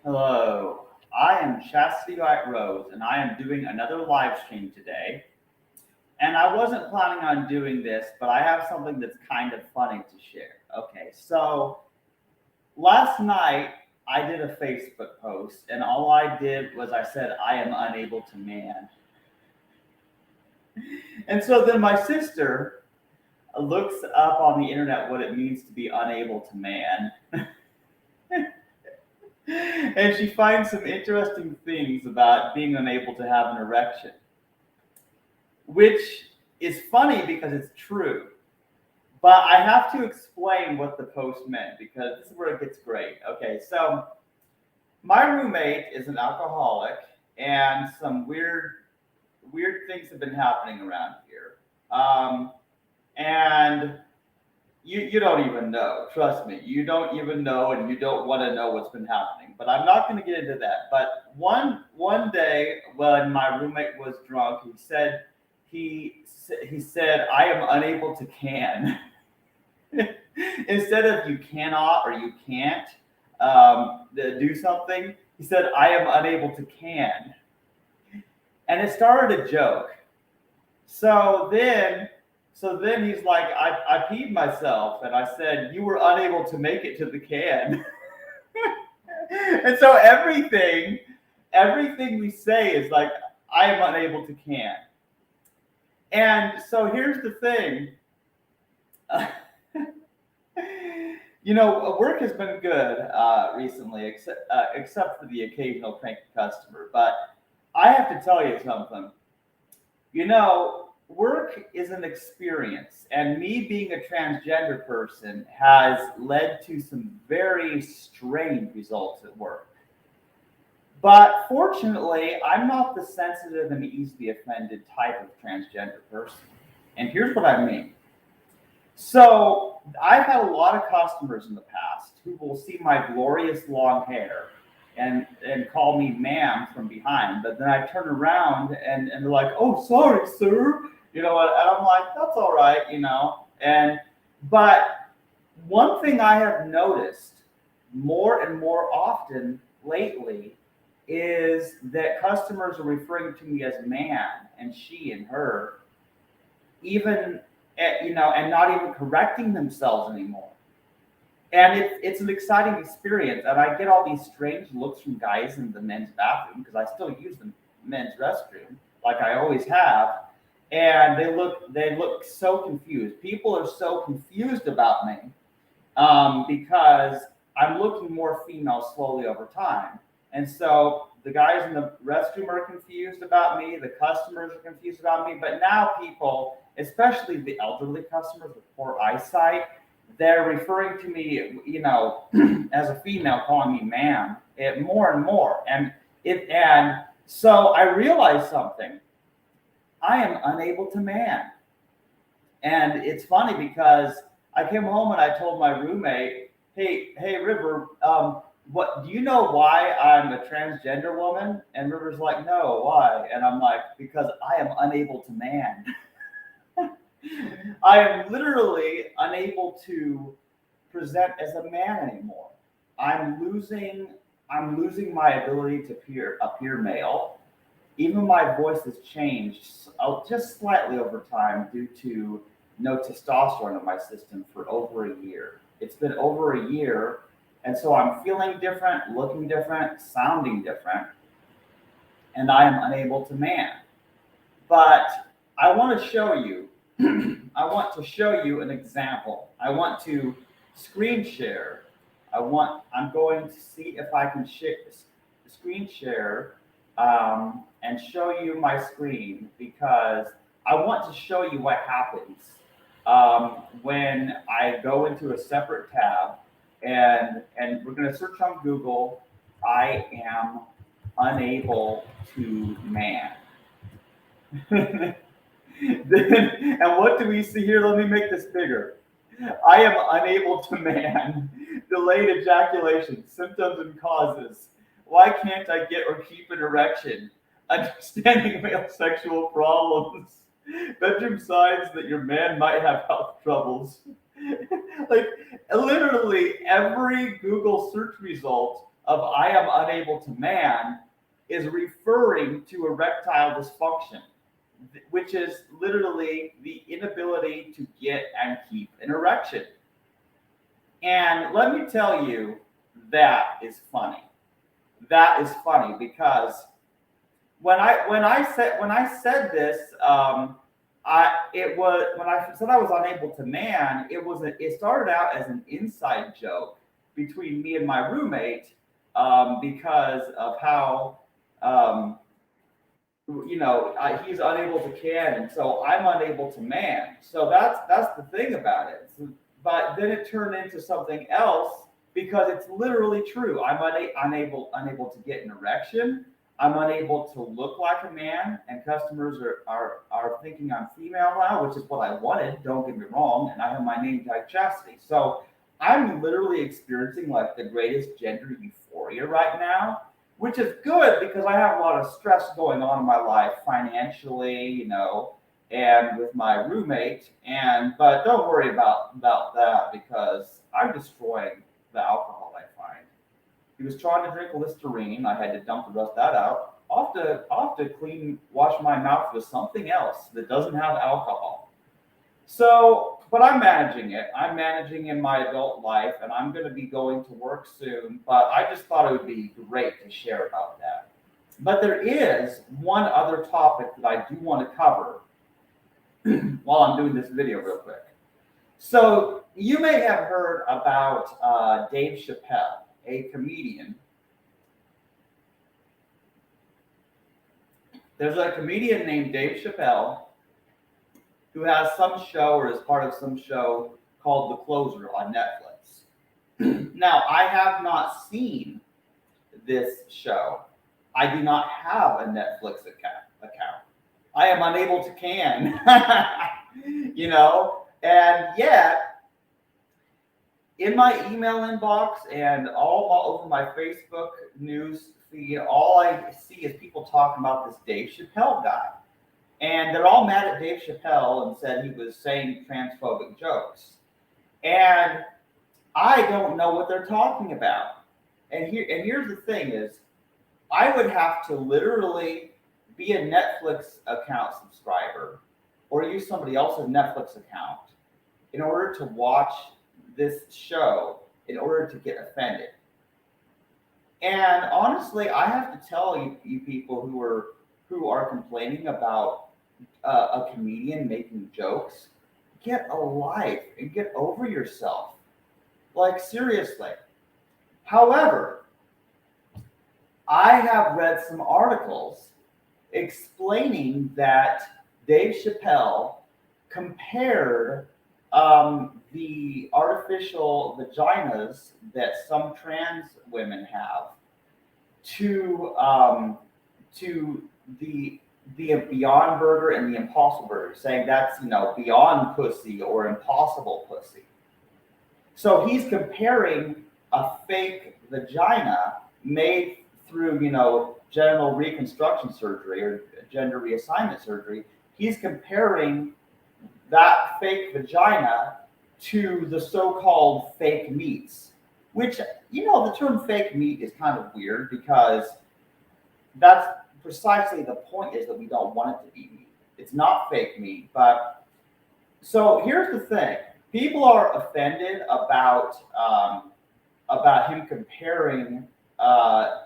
Hello, I am Chastity White Rose, and I am doing another live stream today. And I wasn't planning on doing this, but I have something that's kind of funny to share. Okay, so last night I did a Facebook post, and all I did was I said, I am unable to man. And so then my sister looks up on the internet what it means to be unable to man. And she finds some interesting things about being unable to have an erection, which is funny because it's true. But I have to explain what the post meant because this is where it gets great. Okay, so my roommate is an alcoholic, and some weird things have been happening around here. And you don't even know. Trust me, you don't even know, and you don't want to know what's been happening. But I'm not going to get into that. But one day when my roommate was drunk, he said I am unable to can. Instead of you cannot or you can't do something, he said I am unable to can, and it started a joke. So then So then he's like, I peed myself, and I said, you were unable to make it to the can. And so everything we say is like, I am unable to can. And so here's the thing. Work has been good recently, except for the occasional cranky customer. But I have to tell you something. Work is an experience, and me being a transgender person has led to some very strange results at work. But fortunately, I'm not the sensitive and easily offended type of transgender person. And here's what I mean. So, I've had a lot of customers in the past who will see my glorious long hair and call me ma'am from behind, but then I turn around and they're like, "Oh, sorry, sir." And I'm like, "That's all right," but one thing I have noticed more and more often lately is that customers are referring to me as man and she and her, even and not even correcting themselves anymore. And it's an exciting experience. And I get all these strange looks from guys in the men's bathroom because I still use the men's restroom like I always have. And they look so confused. People are so confused about me because I'm looking more female slowly over time. And so the guys in the restroom are confused about me. The customers are confused about me. But now people, especially the elderly customers with poor eyesight, they're referring to me, as a female, calling me ma'am, more and more. And so I realized something. I am unable to man. And it's funny because I came home and I told my roommate, hey, River, what do you know why I'm a transgender woman? And River's like, no, why? And I'm like, because I am unable to man. I am literally unable to present as a man anymore. I'm losing I'm losing my ability to appear male. Even my voice has changed just slightly over time due to no testosterone in my system for over a year. It's been over a year, and so I'm feeling different, looking different, sounding different, and I am unable to man. But I want to show you. I want to show you an example. I want to screen share. I'm going to see if I can screen share and show you my screen because I want to show you what happens when I go into a separate tab and we're going to search on Google. I am unable to man. And what do we see here? Let me make this bigger. I am unable to man. Delayed ejaculation, symptoms and causes. Why can't I get or keep an erection? Understanding male sexual problems. Bedroom signs that your man might have health troubles. Like literally every Google search result of I am unable to man is referring to erectile dysfunction, which is literally the inability to get and keep an erection. And let me tell you, that is funny. That is funny because when I said this, when I said I was unable to man, it started out as an inside joke between me and my roommate, because of how he's unable to can, and so I'm unable to man. So that's the thing about it. But then it turned into something else because it's literally true. I'm unable to get an erection. I'm unable to look like a man, and customers are thinking I'm female now, which is what I wanted. Don't get me wrong, and I have my name tag chastity. So I'm literally experiencing like the greatest gender euphoria right now, which is good because I have a lot of stress going on in my life financially, and with my roommate. But don't worry about that because I'm destroying the alcohol I find. He was trying to drink Listerine. I had to dump the rest of that out. I'll have to wash my mouth with something else that doesn't have alcohol. So, but I'm managing it. I'm managing in my adult life, and I'm going to be going to work soon. But I just thought it would be great to share about that. But there is one other topic that I do want to cover while I'm doing this video real quick. So you may have heard about Dave Chapelle, a comedian. There's a comedian named Dave Chapelle who has some show or is part of some show called The Closer on Netflix. Now, I have not seen this show. I do not have a Netflix account. I am unable to can, and yet in my email inbox and all over my Facebook news feed, all I see is people talking about this Dave Chapelle guy. And they're all mad at Dave Chapelle and said he was saying transphobic jokes. And I don't know what they're talking about. And here's the thing is, I would have to literally be a Netflix account subscriber or use somebody else's Netflix account in order to watch this show, in order to get offended. And honestly, I have to tell you people who are complaining about a comedian making jokes, get a life and get over yourself. Like, seriously. However, I have read some articles explaining that Dave Chapelle compared the artificial vaginas that some trans women have to the Beyond Burger and the Impossible Burger, saying that's beyond pussy or impossible pussy. So he's comparing a fake vagina made through genital reconstruction surgery or gender reassignment surgery. He's comparing that fake vagina to the so-called fake meats, which the term fake meat is kind of weird because that's precisely the point, is that we don't want it to be meat. It's not fake meat. But so here's the thing: people are offended about him comparing the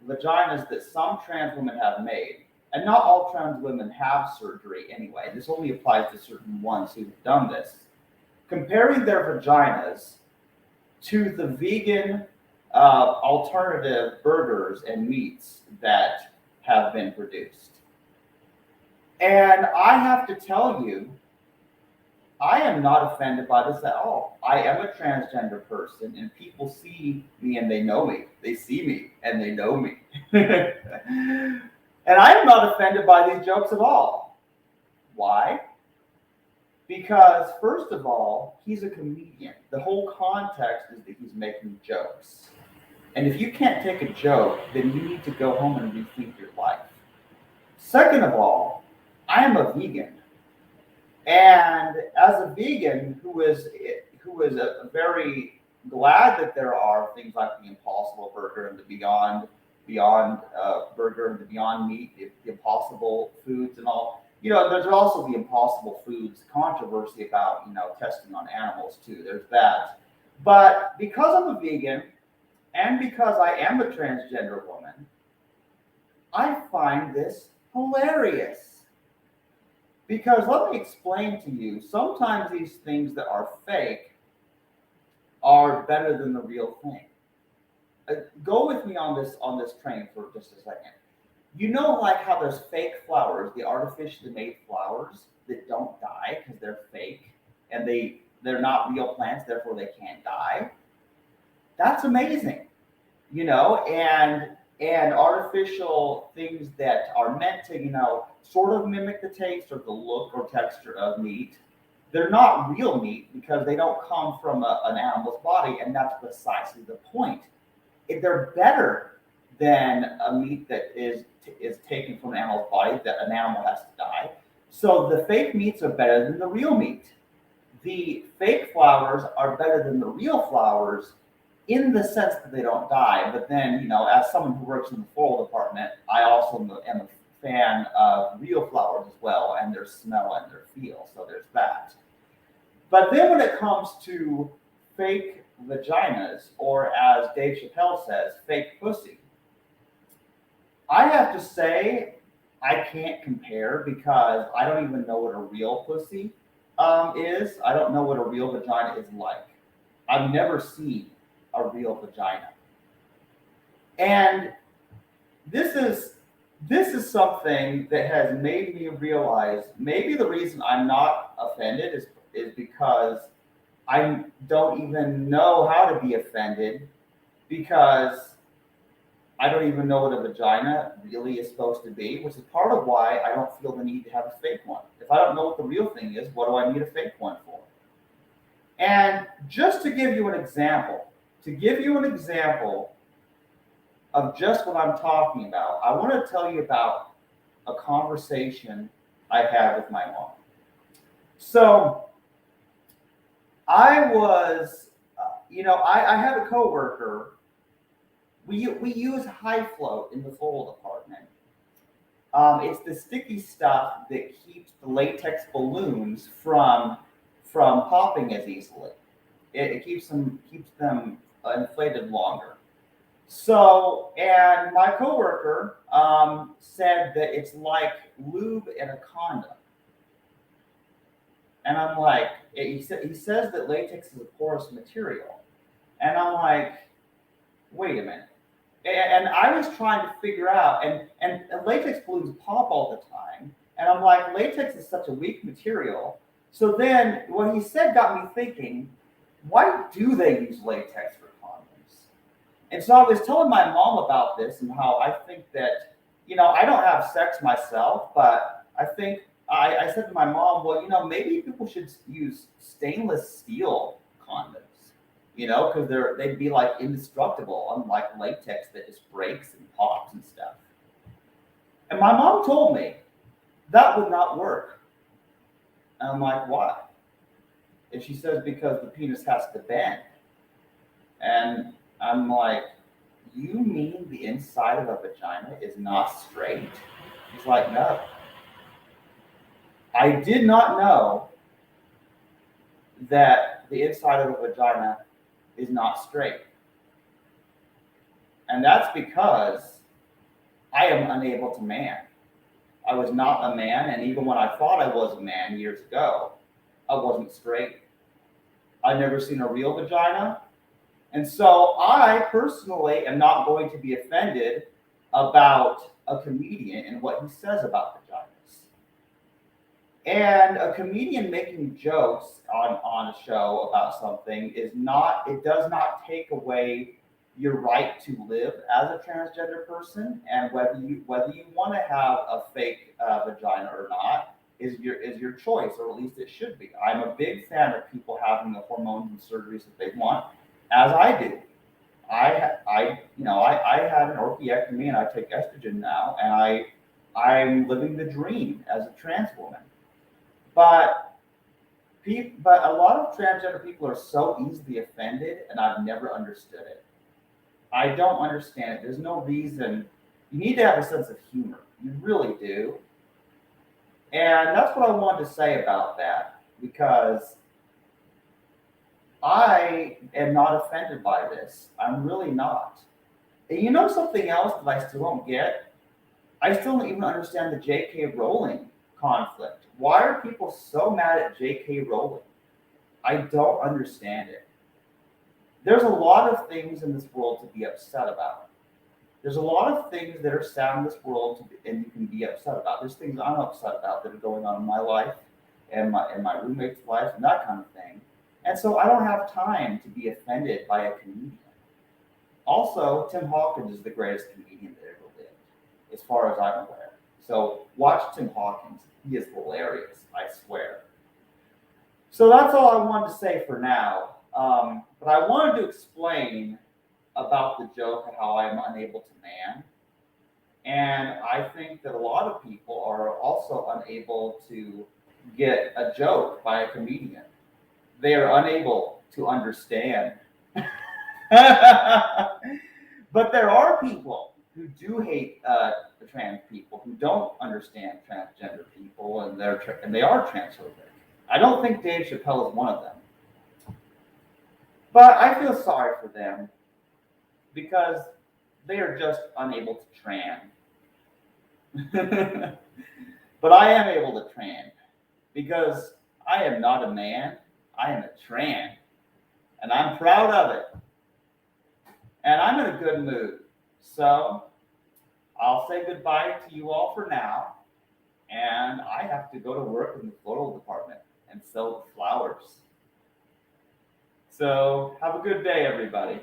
vaginas that some trans women have made, and not all trans women have surgery anyway. This only applies to certain ones who've done this. Comparing their vaginas to the vegan alternative burgers and meats that have been produced. And I have to tell you, I am not offended by this at all. I am a transgender person, and people see me and they know me. They see me and they know me. And I am not offended by these jokes at all. Why? Because, first of all, he's a comedian. The whole context is that he's making jokes. And if you can't take a joke, then you need to go home and rethink your life. Second of all, I am a vegan. And as a vegan who is a very glad that there are things like the Impossible Burger and the Beyond Burger and the Beyond Meat, the Impossible Foods and all. There's also the Impossible Foods controversy about testing on animals too. There's that. But because I'm a vegan and because I am a transgender woman, I find this hilarious. Because let me explain to you, sometimes these things that are fake are better than the real thing. Go with me on this train for just a second. Like how there's fake flowers, the artificially made flowers that don't die because they're fake and they're not real plants, therefore they can't die. That's amazing, and artificial things that are meant to, sort of mimic the taste or the look or texture of meat. They're not real meat because they don't come from an animal's body, and that's precisely the point. They're better than a meat that is taken from an animal's body, that an animal has to die. So the fake meats are better than the real meat. The fake flowers are better than the real flowers in the sense that they don't die. But then, as someone who works in the floral department, I also am a fan of real flowers as well, and their smell and their feel. So there's that. But then when it comes to fake vaginas, or as Dave Chapelle says, fake pussy, I have to say I can't compare because I don't even know what a real pussy is. I don't know what a real vagina is like. I've never seen a real vagina. And this is something that has made me realize maybe the reason I'm not offended is because I don't even know how to be offended, because I don't even know what a vagina really is supposed to be, which is part of why I don't feel the need to have a fake one. If I don't know what the real thing is, what do I need a fake one for? And just to give you an example, of just what I'm talking about, I want to tell you about a conversation I had with my mom. So I was, I had a coworker. We use high float in the floral department. It's the sticky stuff that keeps the latex balloons from popping as easily. It keeps them inflated longer. So, and my coworker said that it's like lube in a condom. And I'm like, he says that latex is a porous material. And I'm like, wait a minute. And I was trying to figure out, and latex balloons pop all the time. And I'm like, latex is such a weak material. So then what he said got me thinking, why do they use latex for condoms? And so I was telling my mom about this and how I think that, I don't have sex myself, but I think I said to my mom, well, maybe people should use stainless steel condoms, because they'd be like indestructible, unlike latex that just breaks and pops and stuff. And my mom told me that would not work. And I'm like, why? And she says, because the penis has to bend. And I'm like, you mean the inside of a vagina is not straight? She's like, no. I did not know that the inside of a vagina is not straight. And that's because I am unable to man. I was not a man, and even when I thought I was a man years ago, I wasn't straight. I've never seen a real vagina. And so I personally am not going to be offended about a comedian and what he says about vaginas. And a comedian making jokes on a show about something it does not take away your right to live as a transgender person, and whether you want to have a fake vagina or not is your choice, or at least it should be. I'm a big fan of people having the hormones and surgeries that they want, as I do. I had an orchiectomy and I take estrogen now, and I'm living the dream as a trans woman. But But a lot of transgender people are so easily offended, and I've never understood it. I don't understand it. There's no reason. You need to have a sense of humor. You really do. And that's what I wanted to say about that, because I am not offended by this. I'm really not. And you know something else that I still don't get? I still don't even understand the J.K. Rowling conflict. Why are people so mad at J.K. Rowling? I don't understand it. There's a lot of things in this world to be upset about. There's a lot of things that are sad in this world, and you can be upset about. There's things I'm upset about that are going on in my life and my roommate's life and that kind of thing. And so I don't have time to be offended by a comedian. Also, Tim Hawkins is the greatest comedian that ever lived, as far as I'm aware. So watch Tim Hawkins. He is hilarious, I swear. So that's all I wanted to say for now. But I wanted to explain about the joke of how I'm unable to man. And I think that a lot of people are also unable to get a joke by a comedian. They are unable to understand. But there are people who do hate the trans people, who don't understand transgender people, and they are transphobic. I don't think Dave Chapelle is one of them. But I feel sorry for them because they are just unable to tran. But I am able to tran because I am not a man, I am a tran. And I'm proud of it. And I'm in a good mood. So I'll say goodbye to you all for now. And I have to go to work in the floral department and sell flowers. So have a good day, everybody.